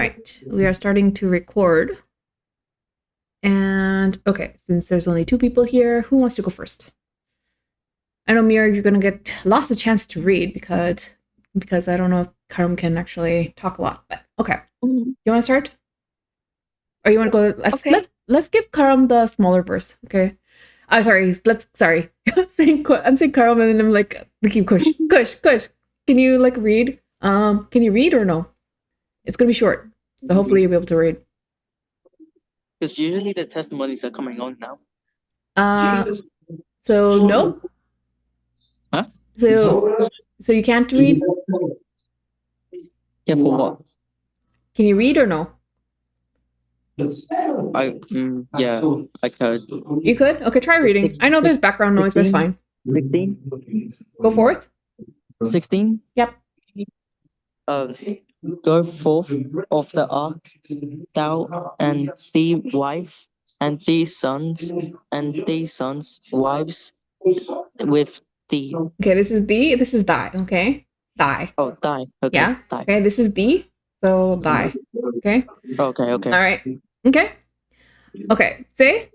Right, we are starting to record. And okay, since there's only 2 people here, who wants to go first? I know, Mira, you're gonna get lots of chance to read because I don't know if Karam can actually talk a lot, but okay. You want to start? Or you want to go? Let's give Karam the smaller verse, okay? Sorry. I'm saying Karam and then I'm like, keep Kush. Can you like read? Can you read or no? It's gonna be short, so hopefully you'll be able to read. Because usually the testimonies are coming on now. So no. Huh? So you can't read? Yeah, for what? Can you read or no? I could. You could? Okay, try reading. I know there's background noise, but it's fine. 16? Go forth. 16? Yep. Go forth of the ark, thou and thy wife, and thy sons, and thy sons' wives with thee. Okay, this is thee, this is thy, okay? Thy. Oh, thy. Okay. Yeah? Thy. Okay, this is thee, so thy. Okay? Okay. All right. Okay? Okay. Say.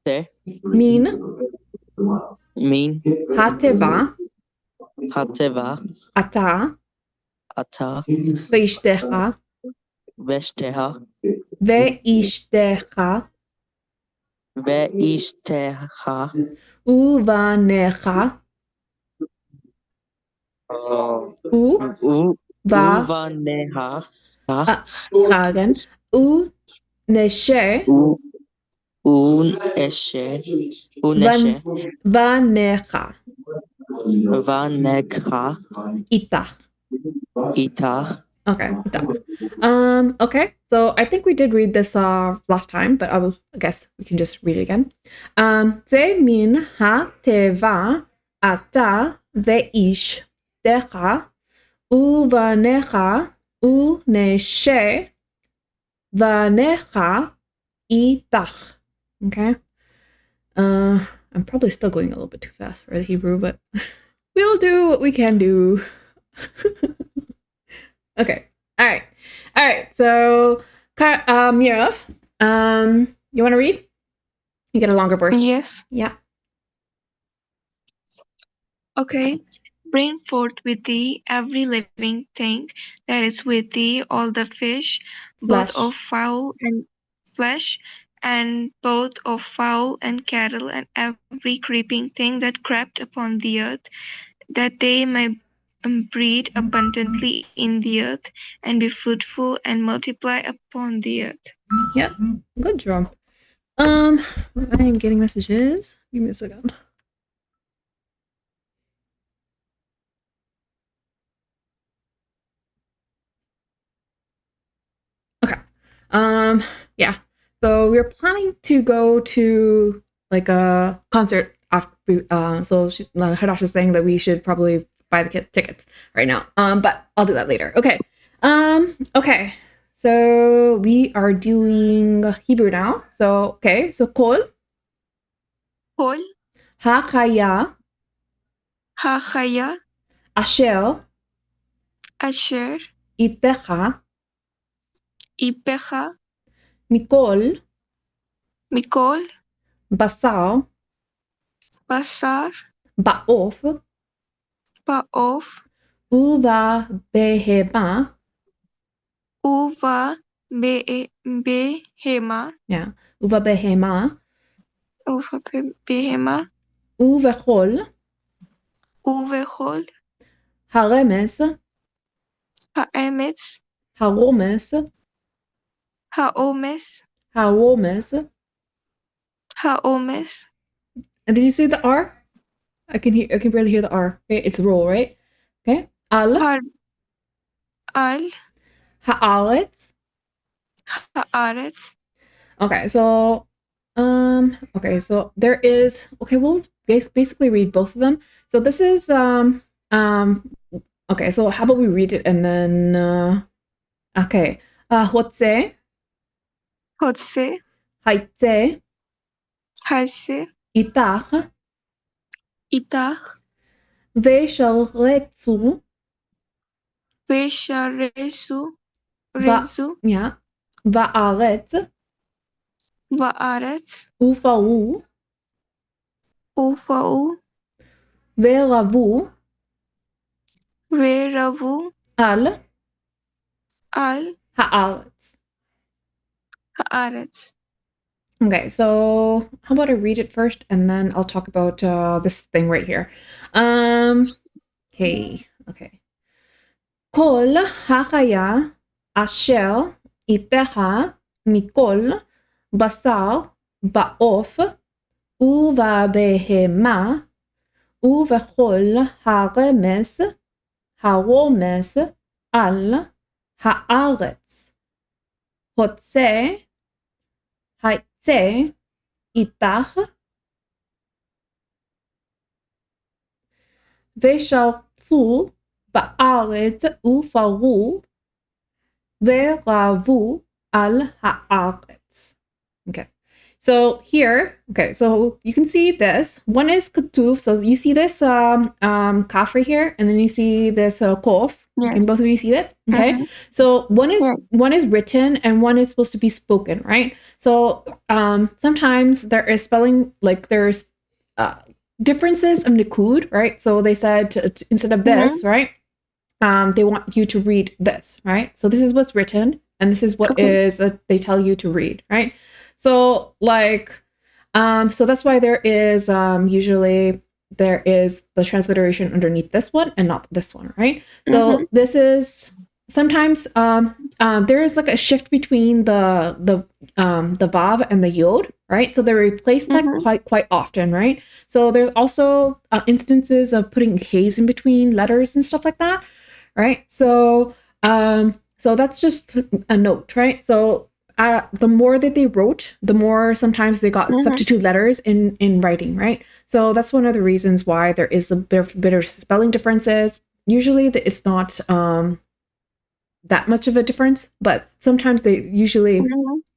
Say. Min. Hateva. Ata. Veishtecha. Veishtecha. Uvanecha. Uvaneha. Hagen. Uneshe. Uneshe. Vanecha. Vanecha. Itach. Okay, itach. Okay, so I think we did read this last time, but I guess we can just read it again. Ze min ha teva ata veish decha uvanecha uneshe vanecha itach. Okay. I'm probably still going a little bit too fast for the Hebrew, but we'll do what we can do. Okay. All right. So, Mirav, you want to read? You get a longer verse. Yes. Yeah. Okay. Bring forth with thee every living thing that is with thee, all the fish, both of fowl and flesh, and both of fowl and cattle, and every creeping thing that crept upon the earth, that they may breed abundantly in the earth, and be fruitful and multiply upon the earth. Yep. Good job. I am getting messages. Give me a second. Okay. Yeah. So we're planning to go to like a concert after. So Hadash is saying that we should probably buy the tickets right now. But I'll do that later. Okay. Okay. So we are doing Hebrew now. So okay. So kol. Hachaya. Asher. Itecha. Mikol. Basar. Baof. Uva behema. Yeah. Uva behema. Uvechol. Haremes. Haromes. And did you say the R? I can barely hear the R. Okay, it's roll, right? Okay. Al. Haaretz. Okay, so there is we'll basically read both of them. So this is okay, so how about we read it and then okay. Hotze. Haitze. Itach. Vesharetsu. Rezu. Yeah. Va'aretz. Va'aretz. Ufa'u. Ufa'u. Ve'ravu. Ve'ravu. Al. Al. Ha'aretz. Haaretz. Okay, so how about I read it first and then I'll talk about this thing right here. Okay. Kol hachaya asher iteha mikol basar ba'of ובבהמה ובכל הרומס על הארץ. היצא איתך ושרצו בארץ ופרו ורבו על הארץ. Okay. So here, okay, so you can see this. One is ketuf. So you see this kaf right here, and then you see this kof. Yes. Can both of you see that? Okay. Mhm. So one is written and one is supposed to be spoken, right? So sometimes there is spelling, like there's differences of nikud, right? So they said instead of this, right? They want you to read this, right? So this is what's written, and this is what is they tell you to read, right? So like, so that's why there is usually there is the transliteration underneath this one and not this one, right? So this is sometimes there is like a shift between the vav and the yod, right? So they replace that quite often, right? So there's also instances of putting k's in between letters and stuff like that, right? So so that's just a note, right? So the more that they wrote, the more sometimes they got substitute letters in writing, right? So that's one of the reasons why there is a bit of spelling differences. Usually it's not that much of a difference, but sometimes they usually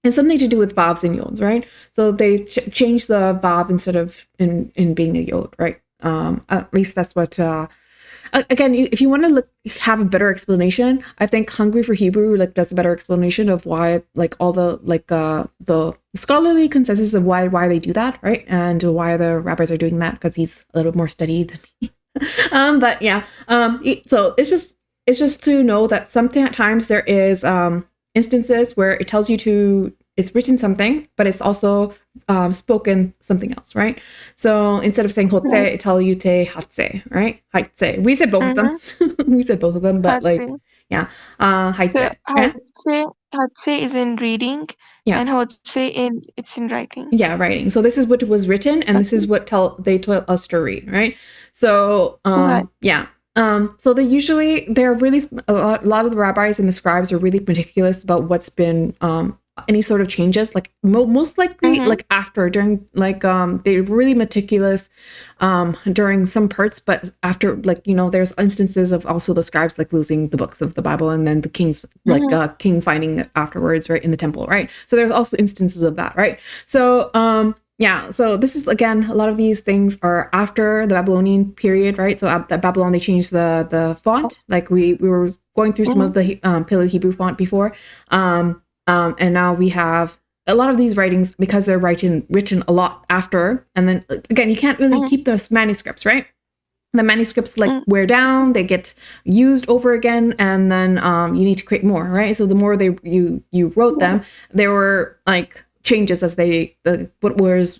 it's something to do with vavs and yods, right? So they change the vav instead of in being a yod, right? At least that's what again, if you want to have a better explanation, I think Hungry for Hebrew does a better explanation of why all the the scholarly consensus of why they do that, right? And why the rabbis are doing that, because he's a little more studied than me. But yeah, so it's just to know that sometimes there is instances where it tells you to it's written something, but it's also spoken something else, right? So instead of saying hotse, it tells you te hatse, right? Haitse. We said both of them. We said both of them, but yeah, haitse. So hatse is in reading, and hotse it's in writing. Yeah, writing. So this is what was written, and this is what they tell us to read, right? So yeah. So they're really a lot of the rabbis and the scribes are really meticulous about what's been any sort of changes, like most likely like after during they're really meticulous during some parts, but after there's instances of also the scribes losing the books of the Bible, and then the king's king finding it afterwards, right, in the temple, right? So there's also instances of that, right? So yeah, so this is again, a lot of these things are after the Babylonian period, right? So at Babylon they changed the font, like we were going through some of the Paleo Hebrew font before, and now we have a lot of these writings because they're written a lot after, and then again you can't really keep those manuscripts, right? The manuscripts wear down, they get used over again, and then you need to create more, right? So the more you wrote them, there were changes as what was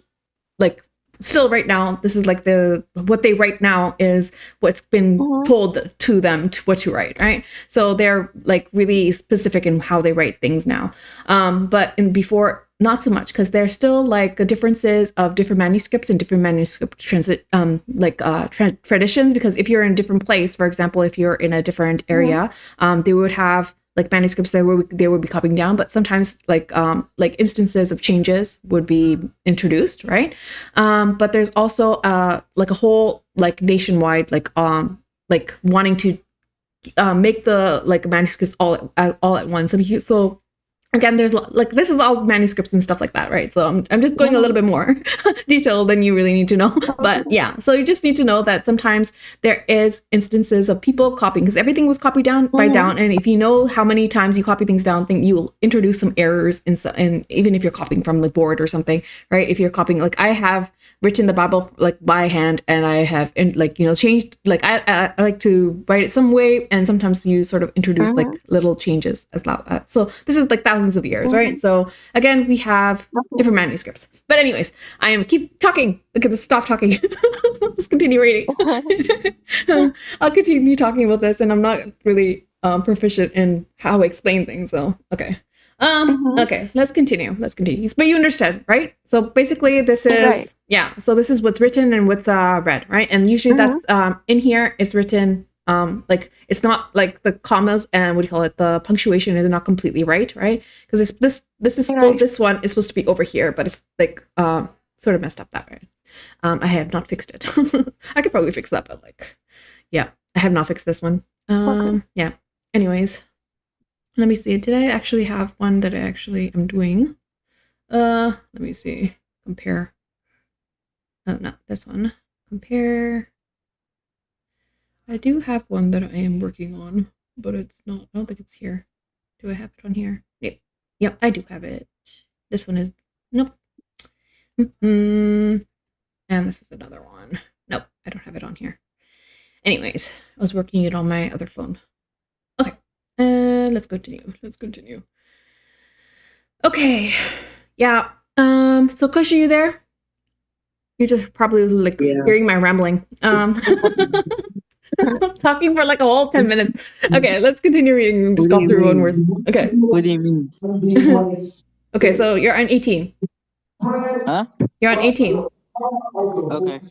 still right now. This is what they write now is what's been told to them what to write, right? So they're really specific in how they write things now, but before not so much, because there's still differences of different manuscripts and different manuscript traditions, because if you're in a different place, for example, if you're in a different area, they would have manuscripts they would be copying down, but sometimes instances of changes would be introduced, right? But there's also a whole nationwide wanting to make the manuscripts all at once. And so again, there's like, this is all manuscripts and stuff like that, right? So I'm just going a little bit more detailed than you really need to know. But yeah, so you just need to know that sometimes there is instances of people copying, because everything was copied down by down. And if you know how many times you copy things down, then you'll introduce some errors and even if you're copying from the board or something, right? If you're copying, like I have written the Bible like by hand, and I have changed, like I like to write it some way, and sometimes you sort of introduce like little changes as that. So this is like thousands of years, right? So again, we have different manuscripts. But anyways, I am keep talking. Look at this, stop talking. Let's continue reading. I'll continue talking about this, and I'm not really proficient in how I explain things, so okay. Okay, let's continue. But you understand, right? So basically this is so this is what's written and what's read, right? And usually that's in here it's written like it's not like the commas and what do you call it, the punctuation is not completely right? Because it's this one is supposed to be over here, but it's like sort of messed up that way. I have not fixed it. I could probably fix that, but like yeah, I have not fixed this one. Yeah. Anyways, let me see. Did I actually have one that I actually am doing? Let me see. Compare. Oh, not this one. Compare. I do have one that I am working on, but it's not. I don't think it's here. Do I have it on here? Yep, I do have it. This one is nope. And this is another one. Nope, I don't have it on here. Anyways, I was working it on my other phone. Okay. Let's continue. Okay. Yeah. So Kush, are you there? You're just probably like hearing my rambling. Talking for like a whole 10 minutes. Okay, let's continue reading and just go through one word. Okay. What do you mean? Okay, so you're on 18. Huh? You're on 18. Okay.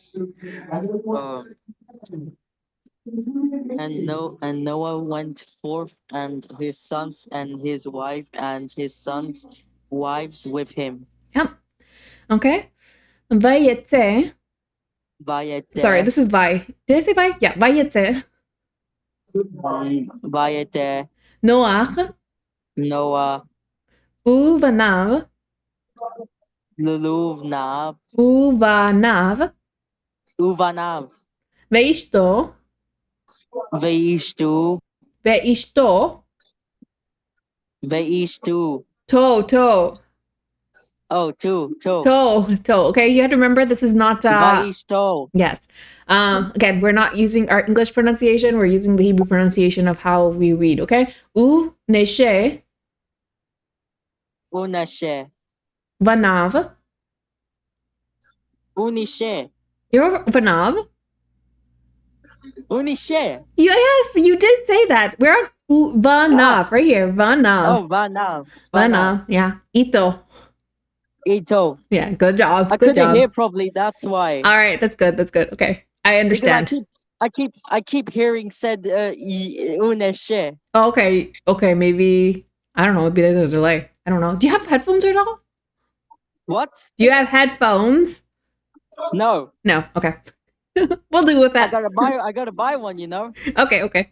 And Noah went forth, and his sons and his wife and his sons' wives with him. Yep. Okay. Vayetse. Sorry, this is Vi. Did I say Vi? Yeah, Vayetse. Vayete. Noach. Noah. Uvanav. Luluvnav. Uvanav. Uvanav. Veishto. Veishtu. Veishto. Veishtu. To. Oh, two. To. Okay, you have to remember this is not Vaishto. Yes. Again, we're not using our English pronunciation. We're using the Hebrew pronunciation of how we read. Okay. U neshe. Unashe. Vanav. Unishe. You're Vanav. Unishe. Yes, you did say that. We're on Vanav right here. Vanav. Oh, Vanav. Vanav. Yeah. Ito. Ito. Yeah. Good job. I couldn't hear properly. That's why. All right. That's good. Okay. I understand. Because I keep hearing said uneshe. Oh, okay. Maybe I don't know. Maybe there's a delay. I don't know. Do you have headphones at all? What? Do you have headphones? No. Okay. We'll do with that. I gotta buy one, you know. Okay.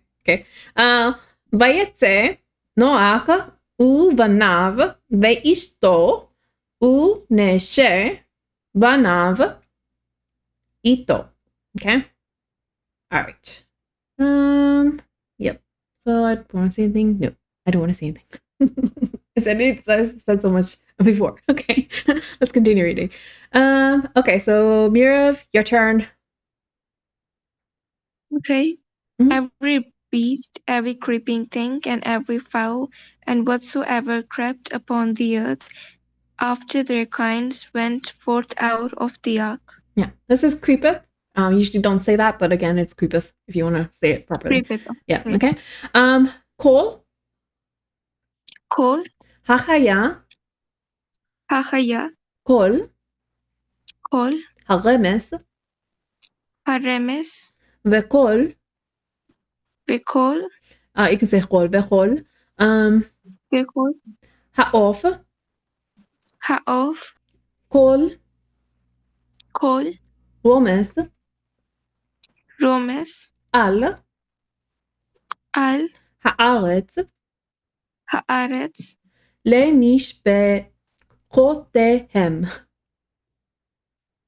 Vayetse Noach uvanav veishto uneshe vanav ito. Okay. All right. Yep. So I don't want to say anything. No, I don't want to say anything. I said so much before. Okay. Let's continue reading. Okay. So Mirav, your turn. Okay. Every beast, every creeping thing, and every fowl, and whatsoever crept upon the earth, after their kinds, went forth out of the ark. Yeah, this is creepeth. Usually don't say that, but again, it's creepeth if you want to say it properly. Creepeth. Yeah. Okay. Kol. Hachaya. Kol. Haremes. Vekol. You can say kol. Vekol. Haof. Kol. Romes. Al. Haaretz. למשפחותיהם.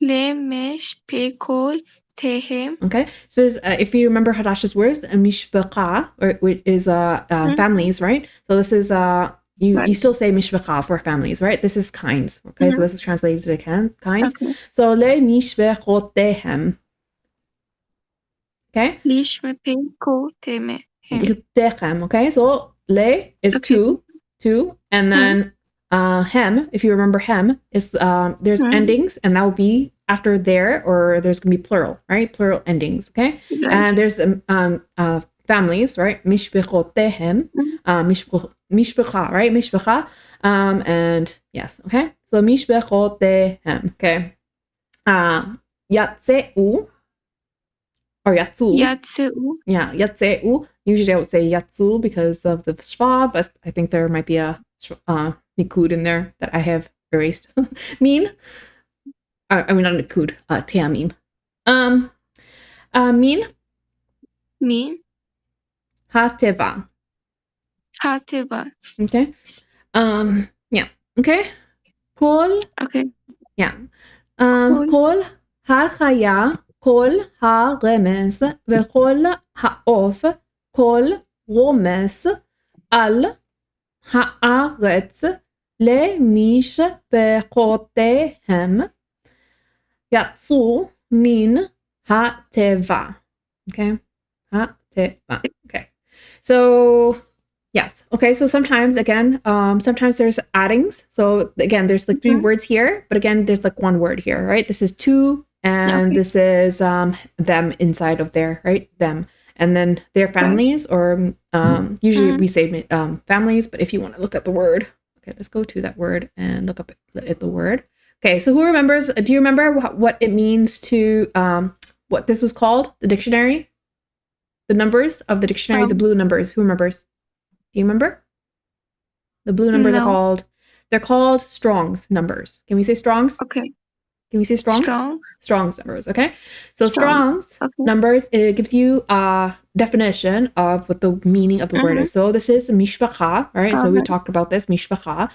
למשפחותיהם. Okay, so if you remember Hadash's words, mishpacha, or which is families, right? So this is you still say mishpacha for families, right? This is kinds. Okay, so this is translated to kinds. Okay. So le mishpachotehem. Okay. למשפחותיהם. Okay, so le is two, and then hem, if you remember hem, is there's endings, and that will be after there, or there's gonna be plural, right? Plural endings, okay? Right. And there's families, right? Mishbechotehem, mishbecha, right? Mishbecha, and yes, okay? So mishbechotehem, okay? Yatseu, or yatsu. Yatsu. Yeah, yatseu. Usually I would say yatsu because of the schwa, but I think there might be a nikud in there that I have erased. Min. I mean, not nikud, teamim. Min. Min. Hateva. Hateva. Okay. Yeah. Okay. Kol. Okay. Yeah. Kol hachaya. כל הרמז וכל העוף, כל רומס על הארץ למשפחותיהם יצאו מן הטבע. Okay, הטבע. Okay, so yes. Okay, so sometimes again, sometimes there's addings. So again, there's like three words here, but again, there's like one word here, right? This is two. And this is them inside of there, right? Them. And then their families, or usually we say families, but if you want to look at the word, okay, let's go to that word and look up at the word. Okay, so who remembers, do you remember what it means to, what this was called, the dictionary? The numbers of the dictionary, the blue numbers, who remembers? Do you remember? The blue numbers they're called Strong's numbers. Can we say Strong's? Okay. Can we say Strong's? Strong's numbers, okay? So Strong's numbers, it gives you a definition of what the meaning of the word is. So this is mishpacha, right? So we talked about this, mishpacha.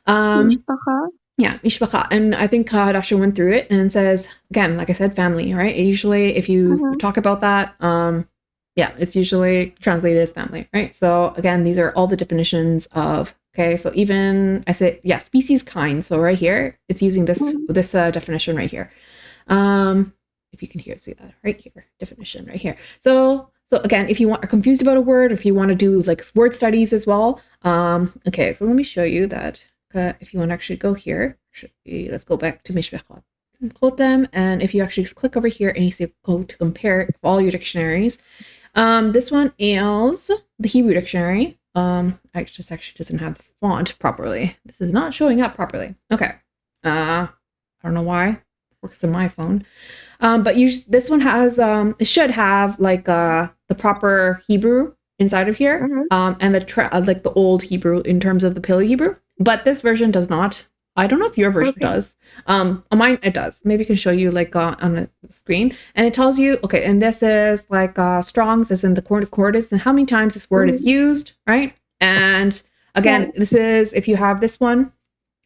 Mishpacha. Yeah, mishpacha. And I think Dasha went through it and says, again, like I said, family, right? Usually if you talk about that, yeah, it's usually translated as family, right? So again, these are all the definitions of, okay, so even I say, yeah, species, kind. So right here, it's using this definition right here. If you can see that right here, definition right here. So again, if you are confused about a word, if you want to do like word studies as well, okay, so let me show you that. If you want to actually go here, let's go back to Mishpechot. Quote them, and if you actually click over here and you say go to compare all your dictionaries, this one is the Hebrew dictionary. It just actually doesn't have the font properly. This is not showing up properly. Okay. I don't know why. It works on my phone. But this one has, it should have like the proper Hebrew inside of here, and like the old Hebrew in terms of the Paleo Hebrew. But this version does not. I don't know if your version does. On mine it does. Maybe I can show you like on the screen, and it tells you, okay, and this is like Strong's, as in the concordance, and how many times this word is used, right? And again, this is, if you have this one,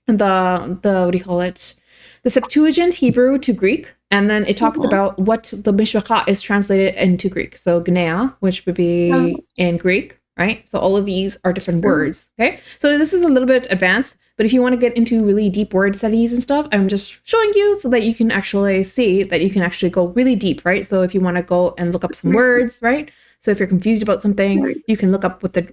the what do you call it? The Septuagint Hebrew to Greek, and then it talks about what the mishpacha is translated into Greek. So gnea, which would be in Greek, right? So all of these are different words, okay? So this is a little bit advanced, but if you want to get into really deep word studies and stuff, I'm just showing you so that you can actually see that you can actually go really deep, right? So if you want to go and look up some words, right? So if you're confused about something, you can look up what the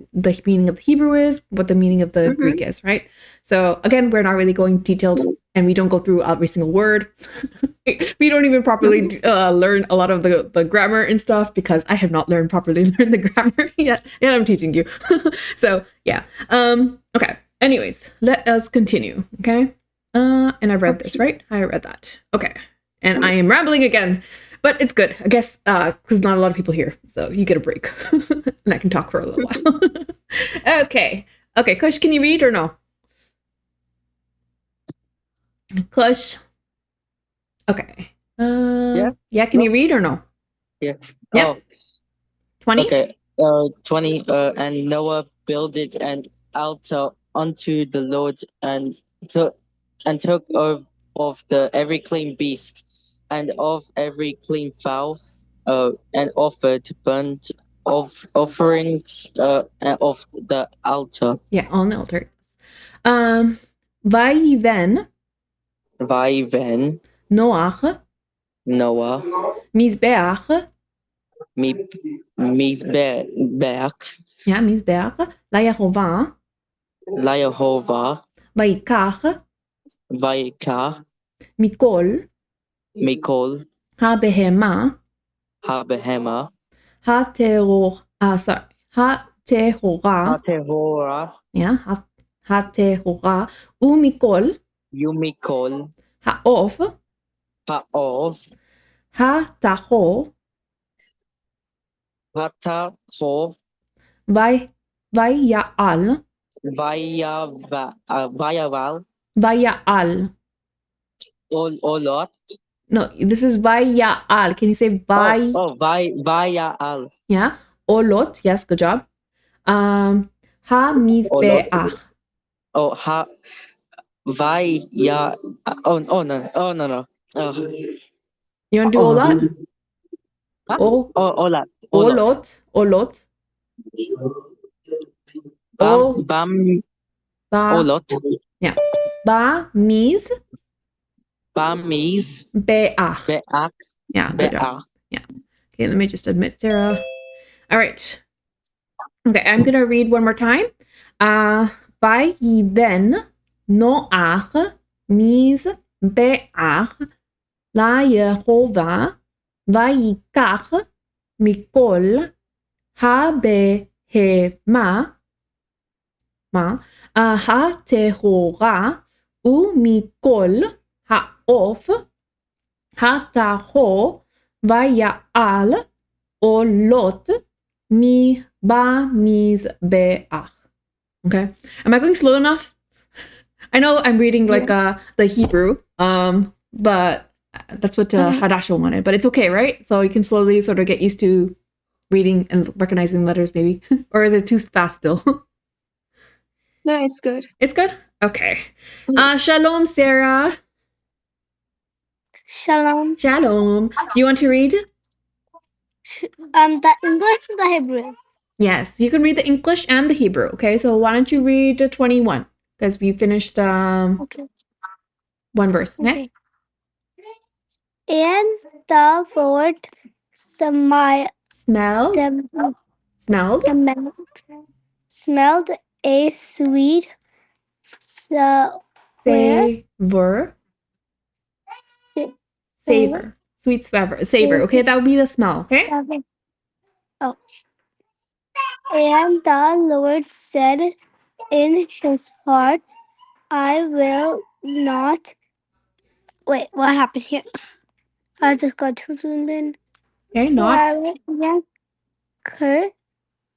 meaning of the Hebrew is, what the meaning of the Greek is, right? So again, we're not really going detailed, and we don't go through every single word. We don't even properly learn a lot of the grammar and stuff, because I have not learned the grammar yet, and I'm teaching you. So yeah. Okay. Anyways, let us continue. Okay. And I read this, right? I read that. Okay. And I am rambling again. But it's good, I guess, because not a lot of people here, so you get a break, and I can talk for a little while. Okay, Kush, can you read or no? Kush. Okay. Yeah. Can you read or no? Yeah. Yeah. 20. Okay. 20. And Noah builded an altar unto the Lord and took of the every clean beast and of every clean fowl, and offered burnt offerings of the altar. Yeah, on the altar. Vayiven Vayiven Noach Noah Mizbeach. Mizbeach Yeah, Mizbeach LaYehovah LaYehovah Vayikach Vayikach Mikol Mikol HaBehema HaBehema HaTehorah. HaTehorah Yeah, HaTehorah Umikol Yumikol Ha'of Ha'ov HaTachor Hatachov Vaya'al Vayaval Vaya'al. Olot. No, this is Vaya'al. Can you say Vay? Vayal Yeah. Olot. Yes, good job. Olot. HaMizbeach. Oh, Vaya. No. You want to do Olot? Olat. Olot. Bam. Ba. Olot. Yeah. Ba Miz Bamis. Be'ach. Be'ak. Yeah, good job. Yeah. Okay, let me just admit Sarah. All right. Okay, I'm gonna read one more time. Vayiven Noach Miz Be'ach LaYehovah Vayikach Mikol HaBehema HaTehorah ומכל העוף הטהור ויעל עולות במזבח. Okay, am I going slow enough? I know I'm reading like the Hebrew, but that's what Hadasha wanted, but it's okay, right? So you can slowly sort of get used to reading and recognizing letters, maybe. Or is it too fast still? No, it's good. It's good? Okay. Shalom, Sarah. Shalom. Shalom. Do you want to read? The English or the Hebrew? Yes, you can read the English and the Hebrew. Okay, so why don't you read 21? Because we finished Okay. one verse. Okay. And the Lord smiled a sweet savor. Sweet savor. Okay, that would be the smell. Okay. Oh. And the Lord said in his heart, I will not. Wait, what happened here? I just got too zoomed in. Okay, not.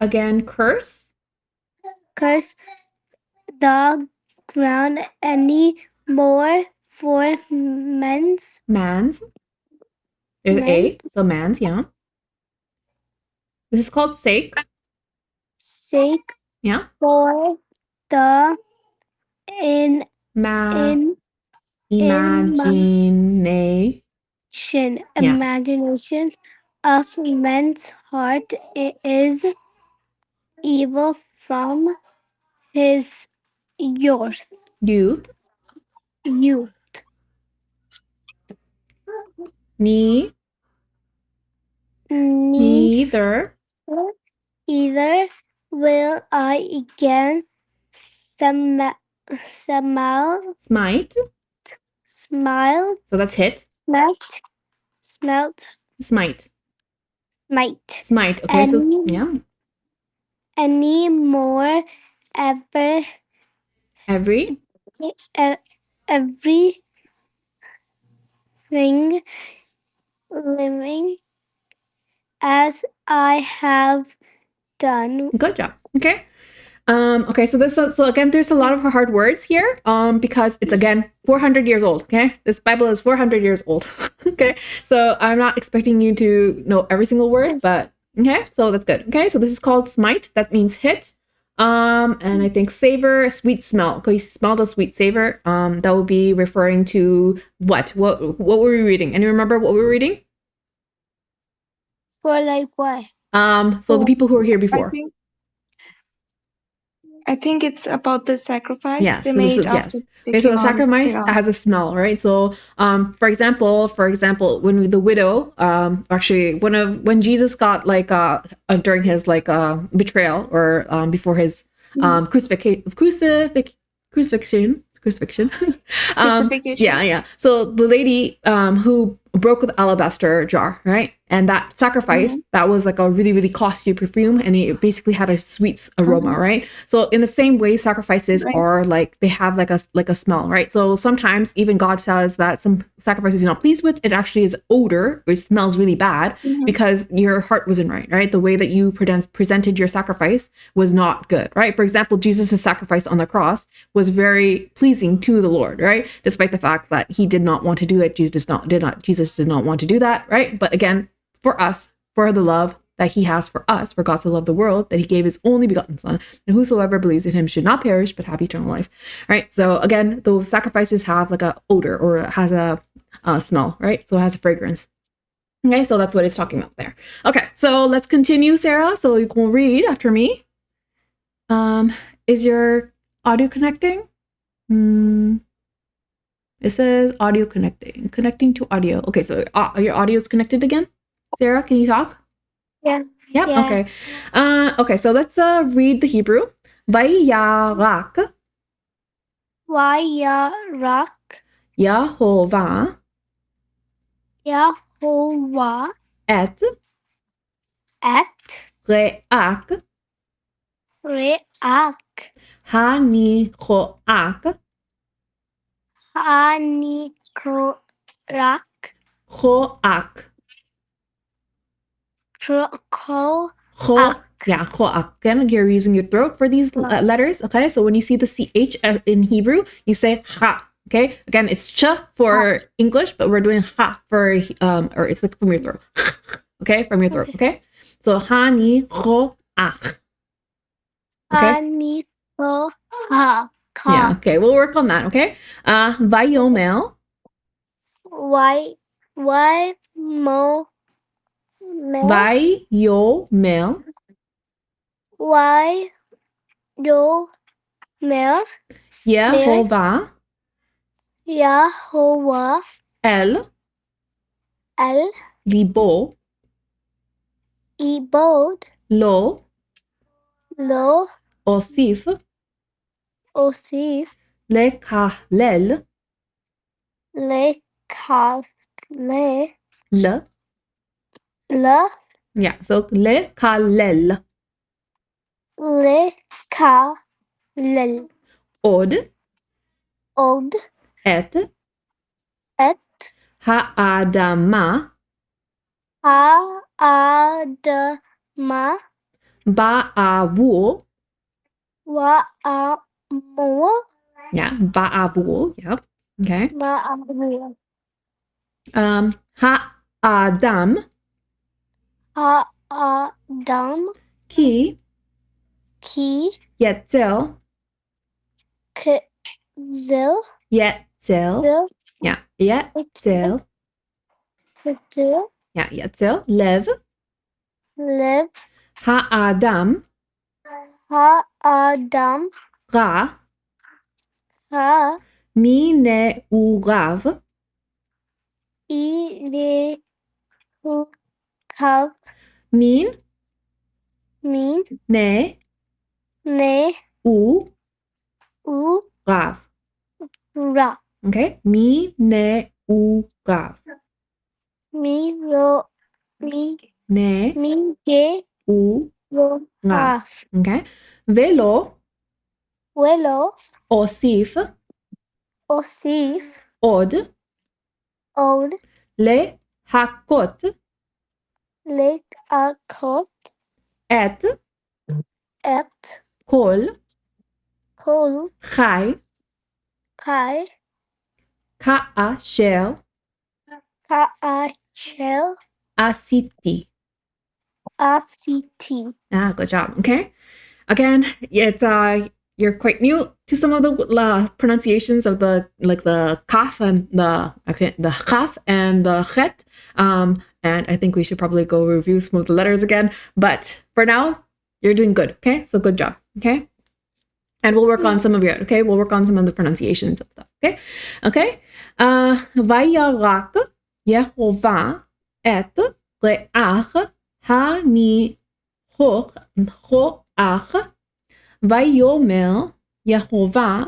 Again, curse the ground any more for mans. There's a, so mans, yeah. This is called sake. Yeah. For the imaginations of men's heart is evil from his youth. Neither will I again smite. So that's hit. Smite. Okay, so yeah. Any more everything living as I have done. Good job. Okay. Okay, so again, there's a lot of hard words here, because it's again 400 years old. Okay, this Bible is 400 years old. Okay, so I'm not expecting you to know every single word, but okay, so that's good. Okay, so this is called smite. That means hit. And I think savor, sweet smell. Okay, smell the sweet savor. That would be referring to what? What were we reading? And you remember what we were reading? For like what? So the people who were here before. I think it's about the sacrifice Yes, they so this made is after yes. they Okay, so came the out. sacrifice has a smell, right? So, for example, when the widow, actually, when Jesus got like during his like betrayal or before his crucifixion. Yeah. So the lady who broke the alabaster jar, right? And that sacrifice, that was like a really, really costly perfume, and it basically had a sweet aroma, right? So in the same way, sacrifices are like they have like a smell, right? So sometimes even God says that some sacrifices you're not pleased with, it actually is odor, or it smells really bad because your heart wasn't right? The way that you presented your sacrifice was not good, right? For example, Jesus' sacrifice on the cross was very pleasing to the Lord, right? Despite the fact that he did not want to do it, Jesus did not want to do that, right? But again, for us, for the love that he has for us, for God to love the world, that he gave his only begotten son, and whosoever believes in him should not perish, but have eternal life, right? So again, those sacrifices have like a odor, or it has a smell, right? So it has a fragrance. Okay, so that's what it's talking about there. Okay, so let's continue, Sarah. So you can read after me. Is your audio connecting? It says audio connecting to audio. Okay, so your audio is connected again. Sarah, can you talk? Yeah. Yep. Yeah. Okay. Okay. So let's read the Hebrew. Vayarak Vayarak Yahovah Yahovah et Reak Reak Hanichoak Hanikrak Choak. Yeah, choak. Again, you're using your throat for these letters. Okay, so when you see the ch in Hebrew, you say ha. Okay, again, it's ch for English, but we're doing ha for or it's like from your throat. Okay, from your throat. Okay, so hani choak. Okay. Yeah. Okay, we'll work on that. Okay. Vayomel. Vayomel Yehovah El Libo Lo Osif Lekahlel L. Yeah, so lekalel. Od et Haadama Ba'avul. Yeah, Ba'avul. Yep. Okay. Ha'adam Ki Yetzel Yetzel. Yeah, Yetzel. Yeah, Yetzel. Lev Ha'adam Ra Mineurav Min Ne U Rav. Okay, Mineurav. Ne U Rav. Okay, Velo Osif Od Le Hakot Et Kol Chai Kaasher Asiti. Ah, good job. Okay. again, it's you're quite new to some of the pronunciations of the kaf and the kaf and the chet. And I think we should probably go review some of the letters again. But for now, you're doing good. Okay, so good job. Okay, and we'll work on some of your. Okay, we'll work on some of the pronunciations of stuff. Okay, okay. Vayarak Yehovah et reach hanichoach. ויאמר יהובה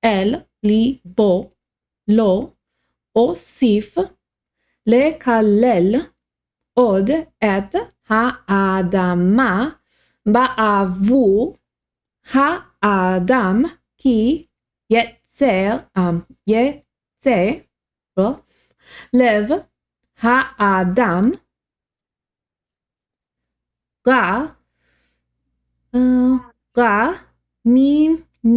אל ליבו לא אוסיף לקלל עוד את האדמה בעבור האדם כי יצא לב האדם רע מנעוריו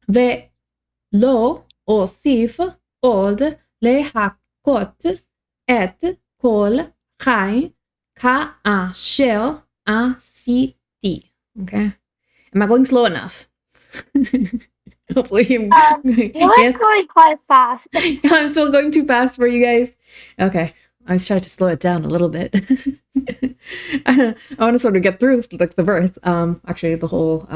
ולא אוסיף עוד להכות את כל חי כאשר עשיתי. Okay. Am I going slow enough? Hopefully You're going quite fast. I'm still going too fast for you guys. Okay. I was trying to slow it down a little bit. I want to sort of get through like the verse. Actually the whole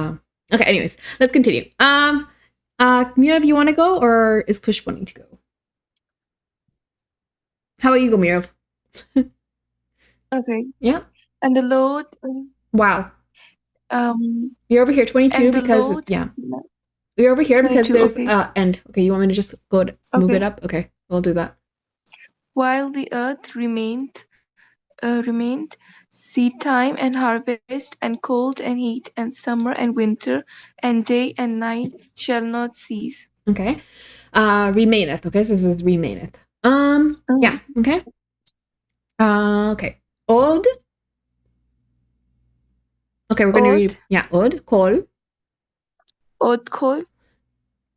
okay, anyways, let's continue. Mirav, you want to go or is Kush wanting to go? How about you go, Mirav? Okay. Yeah. And the Lord. Wow. You're over here 22 because Lord, yeah. You're over here because there's okay. end. Okay, you want me to just go move it up? Okay, we'll do that. While the earth remained seed time and harvest, and cold and heat, and summer and winter, and day and night shall not cease. Okay. Remaineth. Okay, so this is remaineth. Yeah, okay. Okay. Od. Okay, we're gonna read od, kol. Od kol.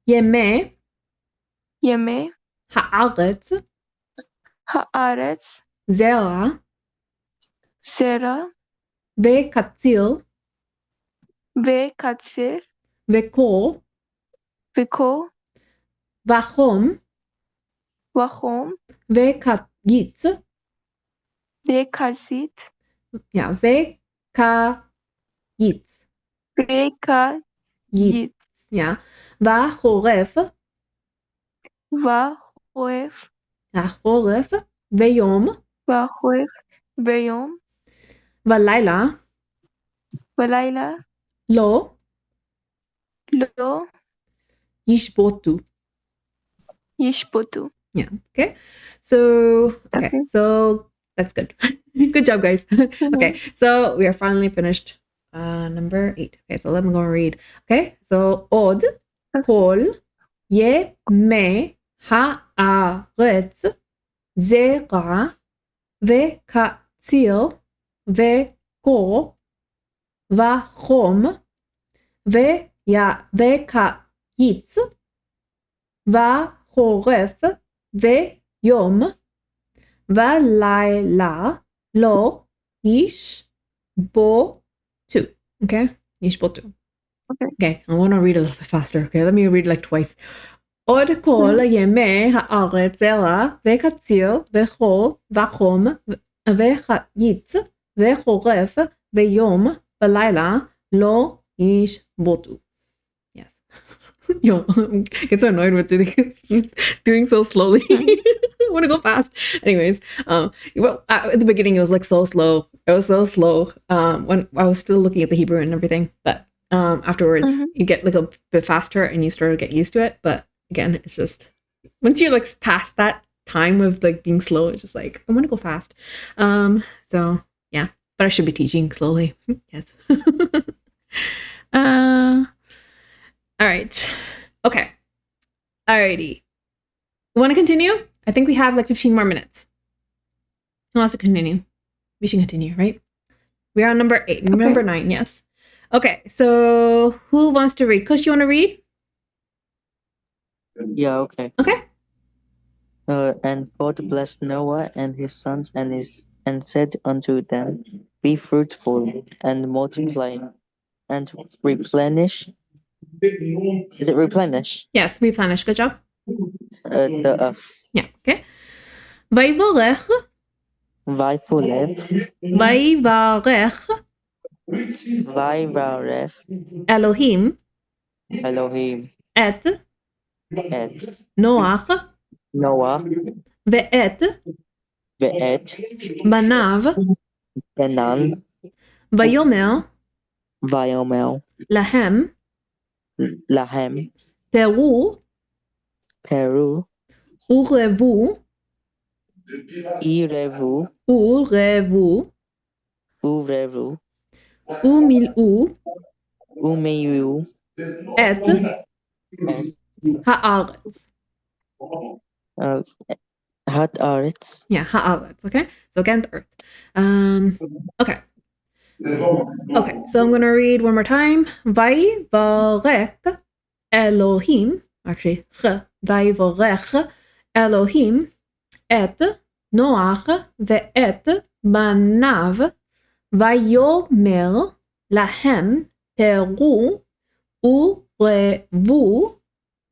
Yeme. Haaretz. Zera. Vekatzil. Veko. Vachom. Vekayitz. Yeah, Vekayitz. Yeah. Vachoref. Vachoref. Veyom. Valayla. Lo. Yishbotu. Yeah. Okay. So so that's good. Good job, guys. Okay. So we are finally finished. Number 8. Okay. So let me go and read. Okay. So od kol ye me haaretz zera vekatzil veko vachom vekayitz vachoref veyom valayla lo yishbotu. Okay, yishbotu. Okay, I want to read a little bit faster. Okay, let me read like twice. עוד כל ימי הארץ זרע וקציר וחול וחום וחיץ וחורף ויום ולילה לא ישבותו. Yes. Yo, I get so annoyed with doing so slowly. I want to go fast. Anyways, well, at the beginning it was like so slow. It was so slow when I was still looking at the Hebrew and everything. But afterwards, you get like a bit faster and you start to get used to it. But again, it's just once you're like past that time of like being slow, it's just like I want to go fast. So yeah, but I should be teaching slowly. Yes. All right. Okay. Alrighty. You want to continue? I think we have like 15 more minutes. Who wants to continue? We should continue, right? We are on number 8. Okay. Number 9, yes. Okay, so who wants to read? Kush, you want to read? Yeah, okay. Okay. And God blessed Noah and his sons and said unto them, be fruitful and multiply and replenish. Is it replenish? Yes, replenish. Good job. The earth. Yeah, okay. ויברך, ויפולף, ויברך ויברך אלוהים אלוהים את את נוח נוח ואת ואת בניו, בניו, ויאמר ויאמר להם להם פרו פרו ורבו עירבו ורבו ורבו ומילאו ומילאו את את הארץ. הארץ. Yeah, haaretz. Okay, so again, the earth. Okay. Okay, so I'm gonna read one more time. Vayvarech Elohim. Actually, Vayvarech Elohim et Noach ve'et banav vayomer lahem peru urevu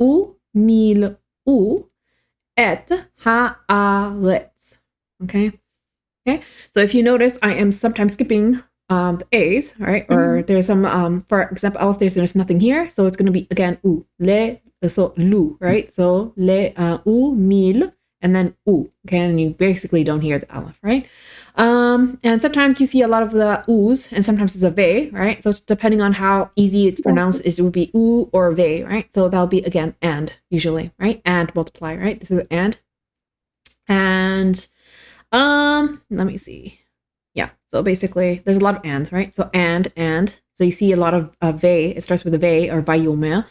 umil'u et haaretz. Okay. So if you notice, I am sometimes skipping the A's, right? Or there's some, for example, Aleph, there's nothing here. So it's going to be again, u, le, so lu, right? So le, u, mil, and then u. Okay. And you basically don't hear the Aleph, right? And sometimes you see a lot of the u's, and sometimes it's a ve, right? So it's depending on how easy it's pronounced, it would be u or ve, right? So that'll be again, and usually, right? And multiply, right? This is and. And let me see. Yeah, so basically there's a lot of ands, right? So and. So you see a lot of ve, it starts with a ve or vayomer.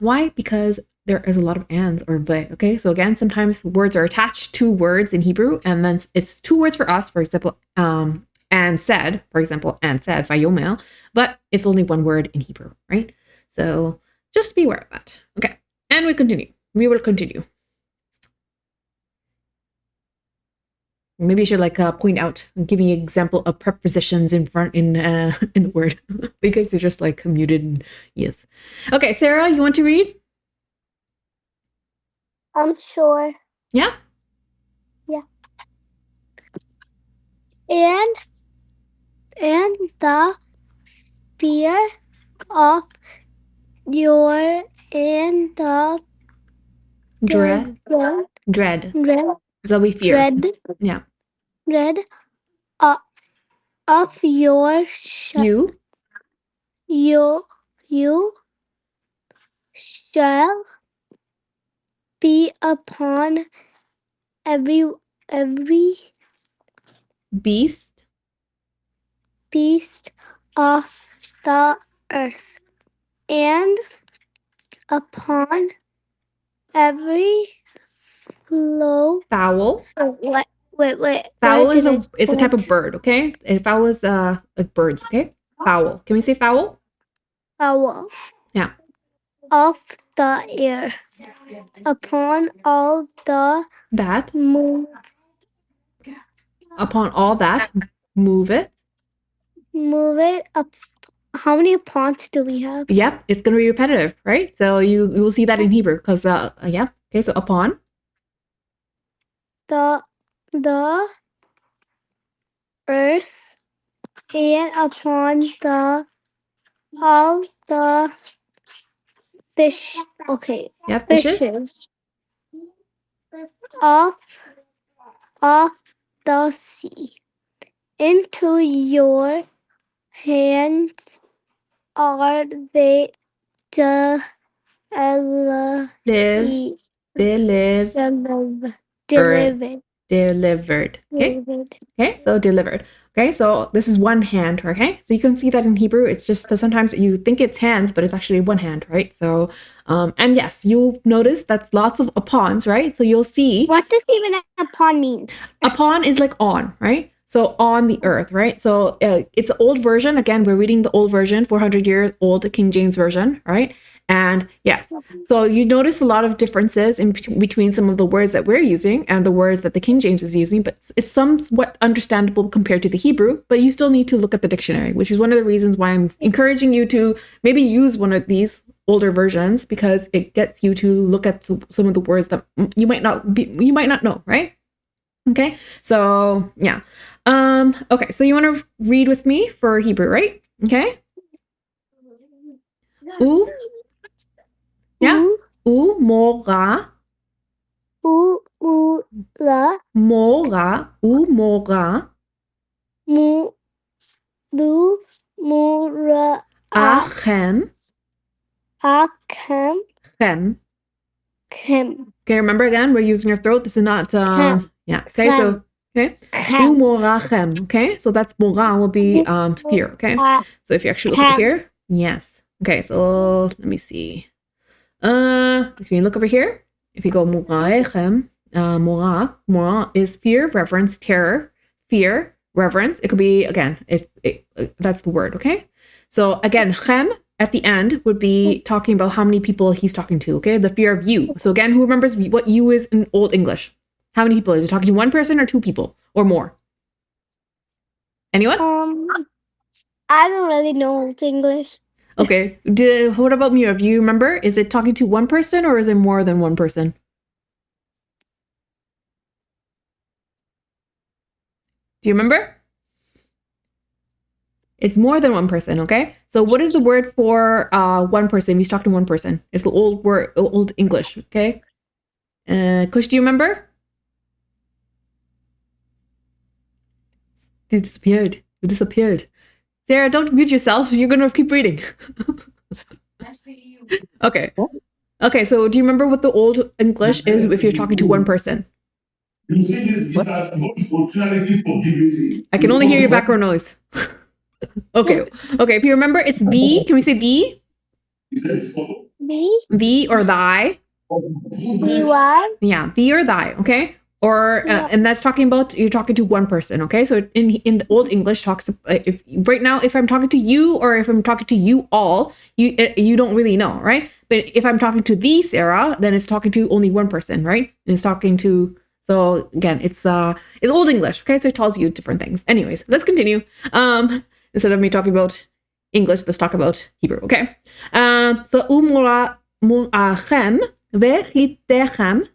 Why? Because there is a lot of ands or ve, okay? So again, sometimes words are attached to words in Hebrew, and then it's two words for us, for example, and said, for example, and said, vayomer, but it's only one word in Hebrew, right? So just be aware of that. Okay, and we will continue. Maybe you should like point out, give me an example of prepositions in front in the word because it's just like muted. And, yes. Okay, Sarah, you want to read? I'm sure. Yeah. Yeah. And the fear of your and the Dread. So we fear. Yeah. Dread of your you shall be upon every beast of the earth, and upon every fowl. Wait. Fowl is a type of bird, okay? And fowl is like birds, okay? Fowl. Can we say fowl? Fowl. Yeah. Of the air, upon all the that move. Upon all that, move it. Move it up. How many upons do we have? Yep, it's going to be repetitive, right? So you will see that in Hebrew because yeah. Okay, so upon the earth and upon all the fish. Okay. Yeah, fishes of the sea. Into your hands are they delivered. Okay, so delivered. Okay, so this is one hand, okay? So you can see that in Hebrew, it's just sometimes you think it's hands, but it's actually one hand, right? So, and yes, you'll notice that's lots of upons, right? So you'll see. What does even upon means? Upon is like on, right? So on the earth, right? So it's an old version. Again, we're reading the old version, 400 years old King James version, right? And yes, so you notice a lot of differences in between some of the words that we're using and the words that the King James is using, but it's somewhat understandable compared to the Hebrew, but you still need to look at the dictionary, which is one of the reasons why I'm encouraging you to maybe use one of these older versions, because it gets you to look at some of the words that you might not know, right? Okay, so yeah. Okay, so you want to read with me for Hebrew, right? Okay. U, yeah. Mora. La. Mora. Mora. Mura. Achem. Chem. Okay, remember again, we're using our throat. This is not, yeah. Okay, so, okay. Umorachem. Okay, so that's mora will be fear. Okay, so if you actually look over here, yes. Okay, so let me see. If you look over here, if you go moraechem, mora is fear, reverence, terror, fear, reverence. It could be, again, that's the word. Okay, so again, chem at the end would be talking about how many people he's talking to. Okay, the fear of you. So again, who remembers what you is in Old English? How many people is he talking to? One person or two people or more? Anyone? I don't really know English. Okay. What about Mira? Do you remember? Is it talking to one person or is it more than one person? Do you remember? It's more than one person, okay? So what is the word for one person? He's talking to one person. It's the old word, Old English, okay? Kush, do you remember? You disappeared. You disappeared. Sarah, don't mute yourself. You're going to keep reading. Okay. Okay, so do you remember what the Old English is if you're talking to one person? What? I can only hear your background noise. Okay. Okay, if you remember, it's thee. Can we say thee? Thee or thy? Yeah, thee or thy, okay? Or and that's talking about you're talking to one person, okay? So in the Old English talks if right now if I'm talking to you or if I'm talking to you all, you don't really know, right? But if I'm talking to thee, Sarah, then it's talking to only one person, right? It's talking to so again, it's Old English, okay? So it tells you different things. Anyways, let's continue. Instead of me talking about English, let's talk about Hebrew, okay? So umurachem vechitechem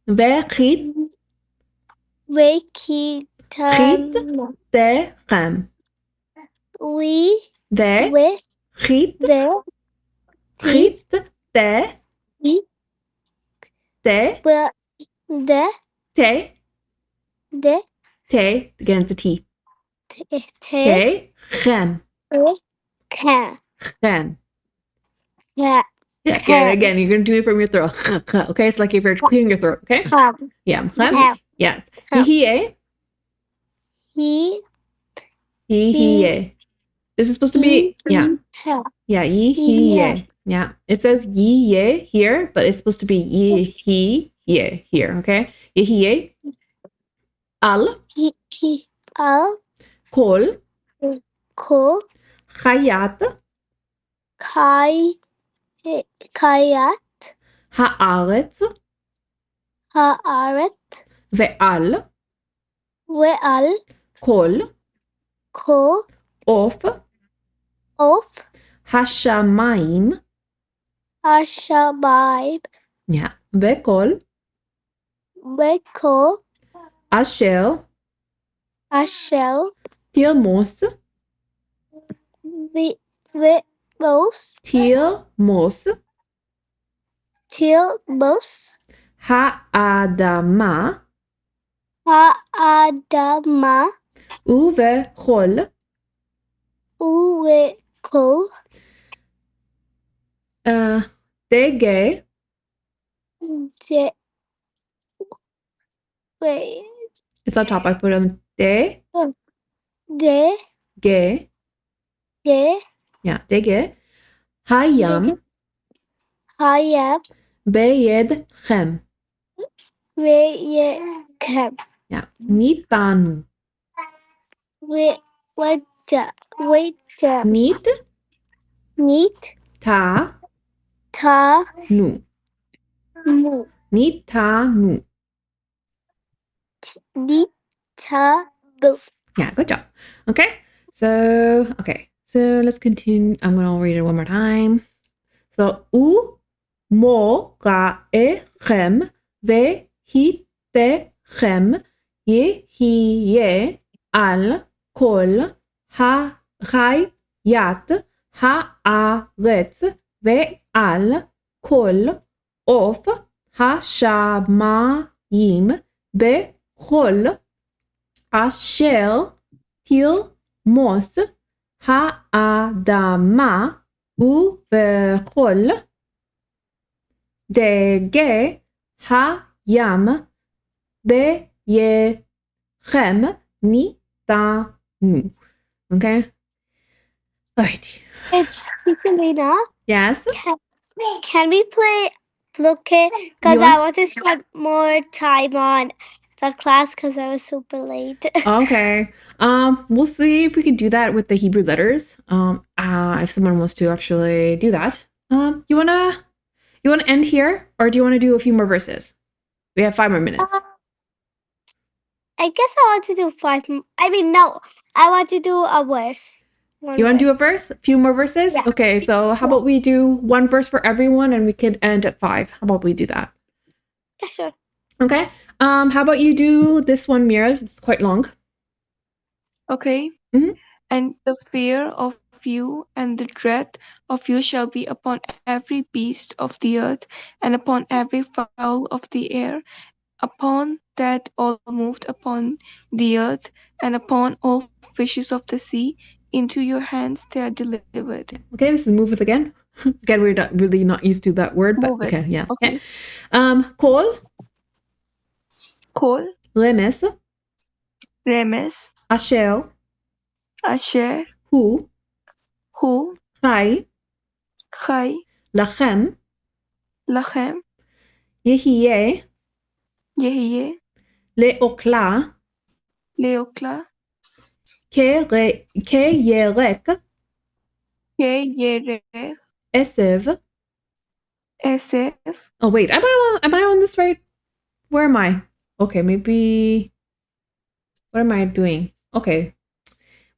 vechitechem again, it's a T. Chem. Yeah, again, you're going to do it from your throat. Okay, it's like if you're clearing your throat, okay? Yeah. Yes. He. This is supposed to be, yeah. Yeah, ye. Yeah, it says ye here, but it's supposed to be ye here, okay? Ye. Al. Kol. Chayat. Haaretz. Ve'al. Kol. Of. Hashamayim. Yeah. Ve'kol. Asher. Tilmos. Tilmos. Ha'adama. Uve'chol. Dege. It's on top. I put on de. Ge. Yeah, dege. Hayam. Beyedchem. Yeah. Nitanu. Wait, Nit Neat. ta Ta. nu. Mu. Nit ta nu. Neat. Ta. Bu. Yeah, good job. Okay. So let's continue. I'm going to read it one more time. So, u mo ga e chem ve hi te chem ye hi ye al kol ha hayat haaretz ve al kol of hashamayim bechol asher תרמוס האדמה ובכל דגי הים ביכם ניתנו. Okay? Alright. Teacher Lena, Yes? can we play Fluke? Because I want to spend more time on the class because I was super late. Okay. We'll see if we can do that with the Hebrew letters. If someone wants to actually do that. You wanna end here, or do you want to do a few more verses? We have 5 more minutes. I guess I want to do 5. No. I want to do a verse. You want to do a verse? A few more verses? Yeah. Okay, so how about we do one verse for everyone and we could end at 5. How about we do that? Yeah, sure. Okay. How about you do this one, Mira? It's quite long. Okay. Mhm. And the fear of you and the dread of you shall be upon every beast of the earth, and upon every fowl of the air, upon that all moved upon the earth, and upon all fishes of the sea. Into your hands they are delivered. Okay, this is move it again. Again, we're really not used to that word, but Move it. okay, yeah. Okay. Kol, Kol, lemes, remes, asher, asher, hu, hu, chai, chai, lachem, lachem, yehiyeh, yehiyeh, leokla, leokla, kerek, keyerech, esev. esef. Oh wait, am I on this right? Where am I? Okay, maybe. What am I doing? Okay.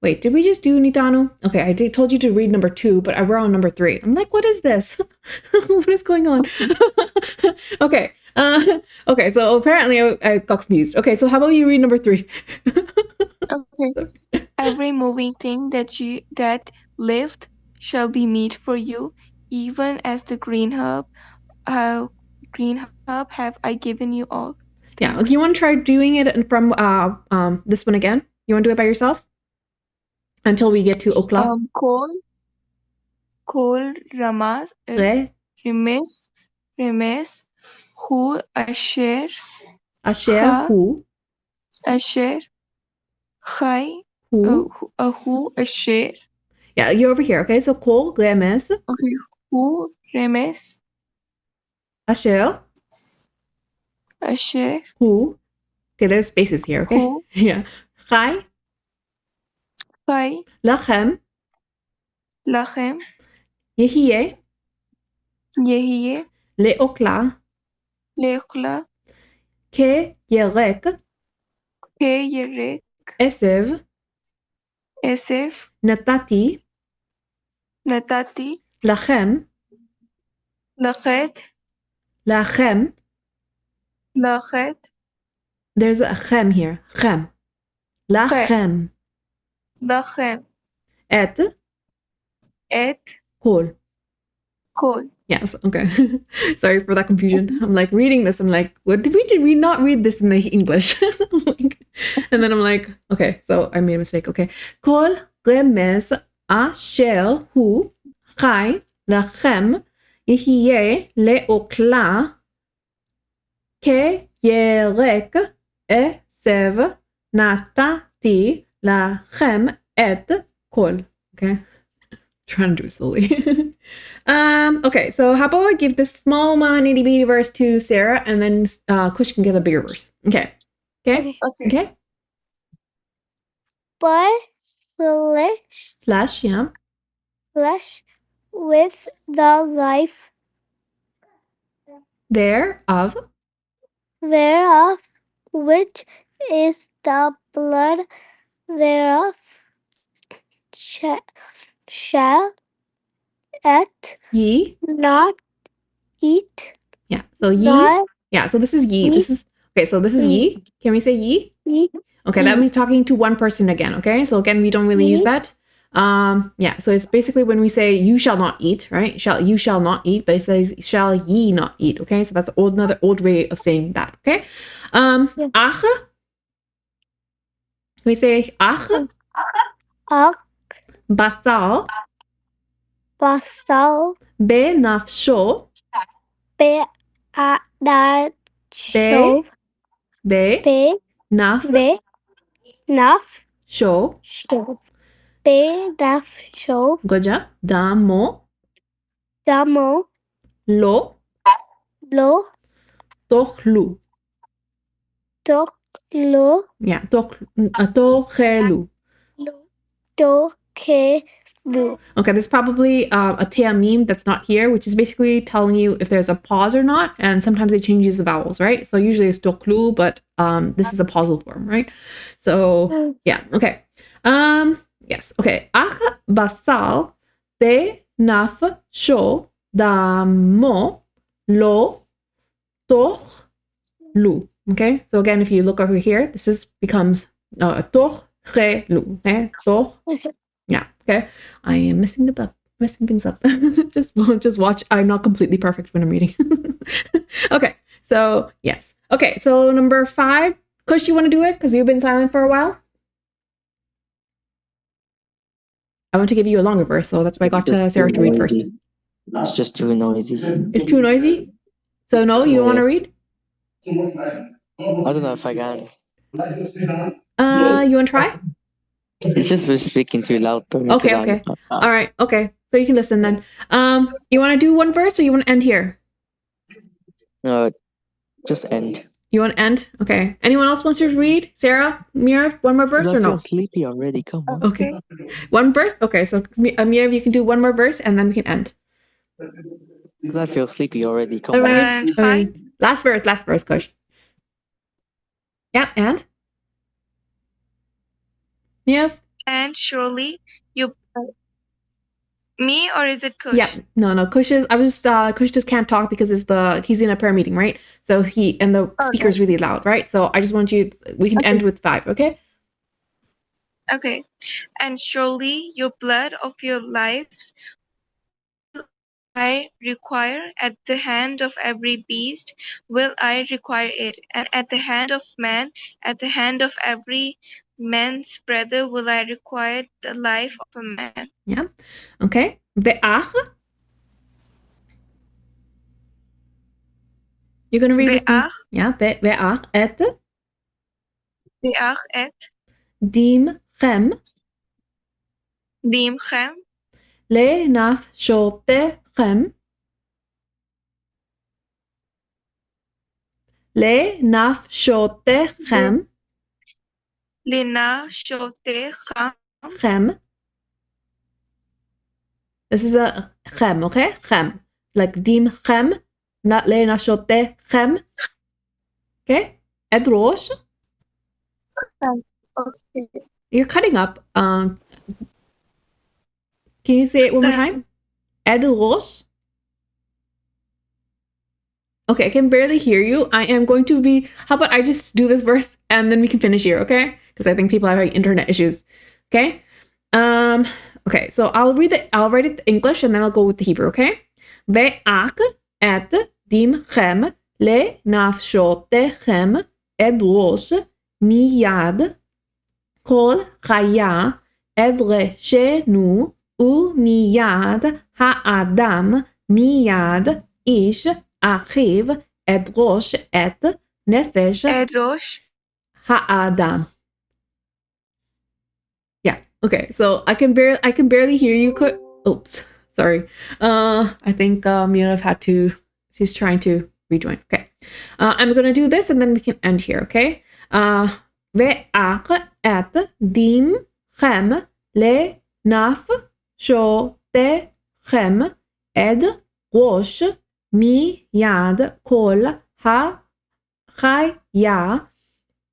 Wait, did we just do Nitanu? Okay, I told you to read number 2, but we're on number 3. I'm like, what is this? What is going on? Okay. Okay, so apparently I got confused. Okay, so how about you read number 3? Okay. Every moving thing that lived shall be meat for you, even as the green herb have I given you all things. Yeah, you want to try doing it from this one again? You want to do it by yourself? Until we get to Okla? Kol Ramas Remes Hu Asher Hu Asher Chai Hu. Hu Asher. Yeah, you're over here, okay? So Kol Remes. Okay. Hu Remes Asher. Hu. Okay, there's spaces here, okay? Hu. Yeah. Chai. Lachem. Yehiyeh. Leokla. Keyerek. Esev. Natati. Lachem. Lachem. There's a chem here. Chem. Lachem. Et. Kol. Yes, okay. Sorry for that confusion. I'm like reading this. I'm like, what did we not read this in the English? And then I'm like, okay, so I made a mistake. Okay. Kol remes asher hu chai lachem yehiyeh leokla keyerek esev natati lachem et kol. Okay. Trying to do it slowly. Okay, so how about I give this small one itty bitty verse to Sarah, and then Kush can give a bigger verse. Okay. but flesh, yeah. flesh with the life Thereof, thereof, which is the blood thereof, shall it ye. not eat. Yeah. So ye. Not Yeah. So this is ye. eat. This is okay. So this is ye. Can we say ye? Eat. Okay, that means talking to one person again. Okay. So again, we don't really use that. Yeah. So it's basically when we say you shall not eat, right? You shall not eat, but it says shall ye not eat. Okay. So that's another old way of saying that. Okay. Yeah. Ach. Can we say ach? Ak Basal. basal Benafsho. be adad shov Be. be Naf. be naf Sho. shov be naf shov Goja. Damo. damo Lo. lo Tochlu. tok lo Yeah. Tochelu. do ke lu. Okay, there's probably a meme that's not here, which is basically telling you if there's a pause or not, and sometimes it changes the vowels, right? So usually it's toklu, but this is a pausal form, right? So yeah, okay. Yes, okay. Ach basal be naf sho damo lo toch lu. Okay, so again, if you look over here, this becomes toch lu. Okay, toch. Yeah, okay. I am messing things up. just watch. I'm not completely perfect when I'm reading. Okay, so yes. Okay, so number 5. Kush, you want to do it? Because you've been silent for a while. I want to give you a longer verse, so that's why I got Sarah to read first. It's just too noisy. It's too noisy? So no, you don't want to read? I don't know if I can. You want to try? It's just we're speaking too loud though. Okay. All right, okay. So you can listen then. You want to do one verse or you want to end here? Just end. You want to end? Okay. Anyone else wants to read? Sarah, Mira, one more verse or no? I'm sleepy already. Come on. Okay. One verse? Okay, so Mira, you can do one more verse and then we can end. Because I feel sleepy already. Come All on. right. Fine. Last verse, Kush. Yeah, and? Mira? And surely you me or is it Kush? Yeah, no. Kush just can't talk because he's in a prayer meeting, right? So the speaker is really loud, right? So I just want we can end with 5, okay? Okay. And surely your blood of your lives I require at the hand of every beast will I require it, and at the hand of man, at the hand of every man's brother will I require the life of a man. Yeah. Okay. Ve'ach. You're gonna read with me. Yeah. Ve'ach et. Ve'ach et. Dimchem. Dimchem. Le nafshotechem. Le nafshotechem. Le nafshotechem. Chem. This is a chem, okay? Chem. Like dim chem. Not le nafshotechem. Okay? Et rosh. Okay. You're cutting up. Can you say it one more time? Ed rosh. Okay, I can barely hear you. I am going to be. How about I just do this verse and then we can finish here, okay? Because I think people have like internet issues. Okay. Okay. So I'll write it in English and then I'll go with the Hebrew. Okay. Ve'ach et dimchem le nafshotechem edrosh miyad kol chaya edreshenu umiyad ha'adam miyad ish achiv edrosh et nefesh Edrosh ha'adam. Yeah. Okay. So I can barely hear you. Oops. Sorry. I think Mira had to. She's trying to rejoin. Okay. I'm gonna do this and then we can end here. Okay. ואח את דמכם לנפשותיכם עד ראש מיד כל החיה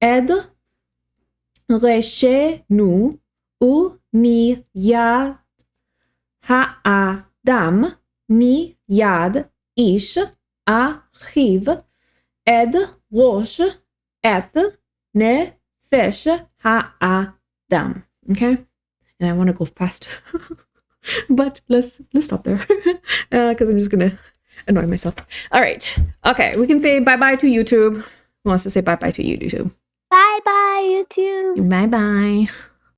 עד ראשנו ומיד האדם מיד איש אחיו עד ראש את נפש האדם. Okay? And I want to go fast. But let's stop there. Because I'm just going to annoy myself. All right. Okay. We can say bye-bye to YouTube. Who wants to say bye-bye to YouTube? Bye bye, YouTube. Bye-bye.